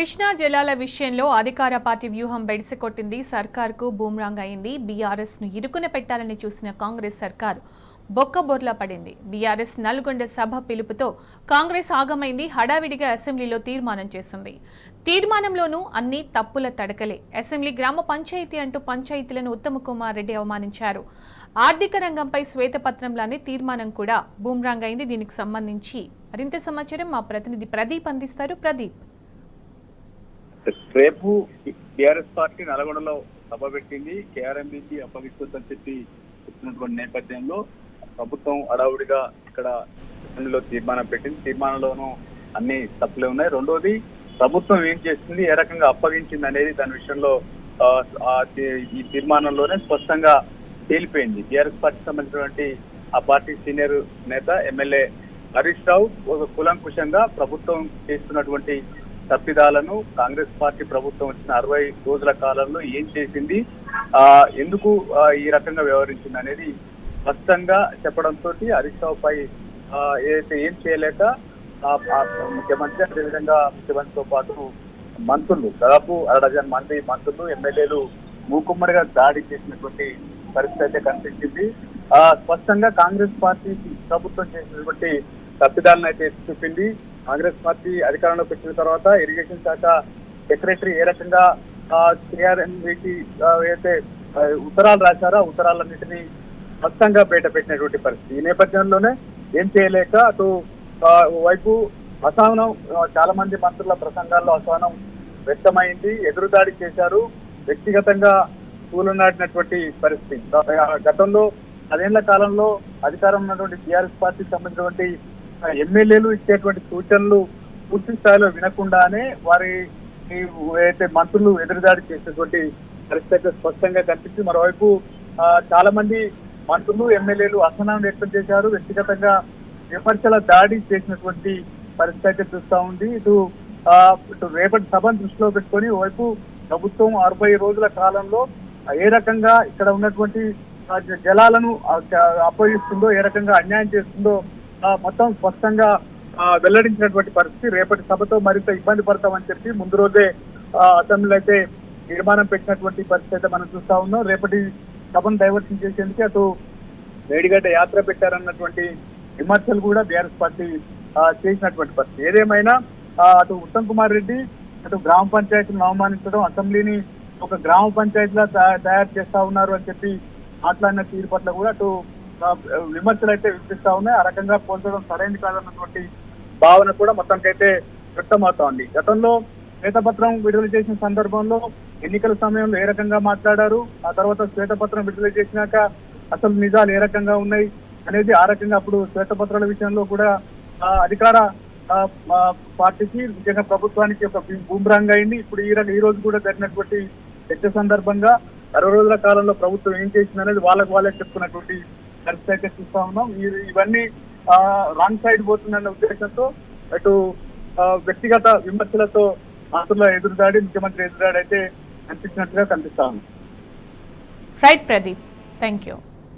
కృష్ణా జలాల విషయంలో అధికార పార్టీ వ్యూహం బెడిసికొట్టింది. సర్కార్కు బూమ్రాంగ్ అయింది. బీఆర్ఎస్ ను ఇరుకున పెట్టాలని చూసిన కాంగ్రెస్ సర్కార్ బొక్కబోర్లా పడింది. బీఆర్ఎస్ నల్గొండ సభ పిలుపుతో కాంగ్రెస్ ఆగమైంది. హడావిడిగా అసెంబ్లీలో తీర్మానం చేసింది. తీర్మానంలోనూ అన్ని తప్పుల తడకలే. అసెంబ్లీ గ్రామ పంచాయతీ అంటూ పంచాయతీలను ఉత్తమ్ కుమార్ రెడ్డి అవమానించారు. ఆర్థిక రంగంపై శ్వేతపత్రంలానే తీర్మానం కూడా బూమ్రాంగ్ అయింది. దీనికి సంబంధించి మరింత సమాచారం మా ప్రతినిధి ప్రదీప్ అందిస్తారు. ప్రదీప్, రేపు టీఆర్ఎస్ పార్టీ నల్గొండలో సభ పెట్టింది. కేఆర్ఎంబీకి అప్పగిస్తుందని చెప్పి చెప్తున్నటువంటి నేపథ్యంలో ప్రభుత్వం అడావుడిగా ఇక్కడ అసెంబ్లీలో తీర్మానం పెట్టింది. తీర్మానంలోనూ అన్ని తప్పులే ఉన్నాయి. రెండోది, ప్రభుత్వం ఏం చేస్తుంది, ఏ రకంగా అప్పగించింది అనేది దాని విషయంలో ఈ తీర్మానంలోనే స్పష్టంగా తేలిపోయింది. టీఆర్ఎస్ పార్టీకి సంబంధించినటువంటి ఆ పార్టీ సీనియర్ నేత ఎమ్మెల్యే హరీష్ రావు కులంకుశంగా ప్రభుత్వం చేస్తున్నటువంటి తప్పిదాలను, కాంగ్రెస్ పార్టీ ప్రభుత్వం వచ్చిన 60 రోజుల కాలంలో ఏం చేసింది, ఎందుకు ఈ రకంగా వ్యవహరించింది అనేది స్పష్టంగా చెప్పడంతో హరీష్ రావు పై ఏదైతే ఏం చేయలేక ముఖ్యమంత్రి, అదేవిధంగా ముఖ్యమంత్రితో పాటు మంత్రులు, దాదాపు 1 డజన్ మంది మంత్రులు, ఎమ్మెల్యేలు మూకుమ్మడిగా దాడి చేసినటువంటి పరిస్థితి అయితే కనిపించింది. స్పష్టంగా కాంగ్రెస్ పార్టీ ప్రభుత్వం చేసినటువంటి తప్పిదాలను అయితే చూపింది. కాంగ్రెస్ పార్టీ అధికారంలోకి వచ్చిన తర్వాత ఇరిగేషన్ శాఖ సెక్రటరీ ఏ రకంగా కేఆర్ఎంబీకి ఏదైతే ఉత్తరాలు రాశారో ఆ ఉత్తరాలన్నింటినీ స్పష్టంగా బయట పెట్టినటువంటి పరిస్థితి. ఈ నేపథ్యంలోనే ఏం చేయలేక అటు వైపు అసహనం, చాలా మంది మంత్రుల ప్రసంగాల్లో అసహనం వ్యక్తమైంది. ఎదురుదాడి చేశారు. వ్యక్తిగతంగా కూలనాడినటువంటి పరిస్థితి. గతంలో 10 ఏళ్ల కాలంలో అధికారం ఉన్నటువంటి టీఆర్ఎస్ పార్టీకి సంబంధించినటువంటి ఎమ్మెల్యేలు ఇచ్చేటువంటి సూచనలు పూర్తి స్థాయిలో వినకుండానే వారి ఏదైతే మంత్రులు ఎదురుదాడి చేసేటువంటి పరిస్థితి స్పష్టంగా కనిపించింది. మరోవైపు చాలా మంది మంత్రులు, ఎమ్మెల్యేలు అసహనం వ్యక్తం చేశారు. వ్యక్తిగతంగా విమర్శల దాడి చేసినటువంటి పరిస్థితి అయితే చూస్తా ఉంది. ఇటు రేపటి సభను దృష్టిలో పెట్టుకొని ఓవైపు ప్రభుత్వం 60 రోజుల కాలంలో ఏ రకంగా ఇక్కడ ఉన్నటువంటి జలాలను అప్పగిస్తుందో, ఏ రకంగా అన్యాయం చేస్తుందో మొత్తం స్పష్టంగా వెల్లడించినటువంటి పరిస్థితి. రేపటి సభతో మరింత ఇబ్బంది పడతామని చెప్పి ముందు రోజే అసెంబ్లీలో అయితే తీర్మానం పెట్టినటువంటి పరిస్థితి అయితే మనం చూస్తా ఉన్నాం. రేపటి సభను డైవర్షన్ చేసేందుకు అటు వేడిగడ్డ యాత్ర పెట్టారన్నటువంటి విమర్శలు కూడా బీఆర్ఎస్ పార్టీ చేసినటువంటి పరిస్థితి. ఏదేమైనా అటు ఉత్తమ్ కుమార్ రెడ్డి అటు గ్రామ పంచాయతీలను అవమానించడం, అసెంబ్లీని ఒక గ్రామ పంచాయతీలా తయారు చేస్తా ఉన్నారు అని చెప్పి మాట్లాడిన తీరు పట్ల కూడా అటు విమర్శలు అయితే వినిపిస్తా ఉన్నాయి. ఆ రకంగా పోల్చడం సరైనది కాదన్నటువంటి భావన కూడా మొత్తానికైతే వ్యక్తమవుతా ఉంది. గతంలో శ్వేతపత్రం విడుదల చేసిన సందర్భంలో ఎన్నికల సమయంలో ఏ రకంగా మాట్లాడారు, ఆ తర్వాత శ్వేతపత్రం విడుదల చేసినాక అసలు నిజాలు ఏ రకంగా ఉన్నాయి అనేది ఆ రకంగా అప్పుడు శ్వేతపత్రాల విషయంలో కూడా అధికార పార్టీకి, ముఖ్యంగా ప్రభుత్వానికి ఒక బూమ్రాంగ్ అయింది. ఇప్పుడు ఈ రోజు కూడా జరిగినటువంటి చర్చ సందర్భంగా 60 రోజుల కాలంలో ప్రభుత్వం ఏం చేసింది అనేది వాళ్ళే చెప్పుకున్నటువంటి పరిస్థితి అయితే చూస్తా ఉన్నాం. ఇవన్నీ రాంగ్ సైడ్ పోతుందన్న ఉద్దేశంతో అటు వ్యక్తిగత విమర్శలతో మంత్రుల ఎదురుదాడి, ముఖ్యమంత్రి ఎదురుదాడి అయితే కనిపించినట్టుగా కనిపిస్తా ఉంది. Right Pradeep, thank you.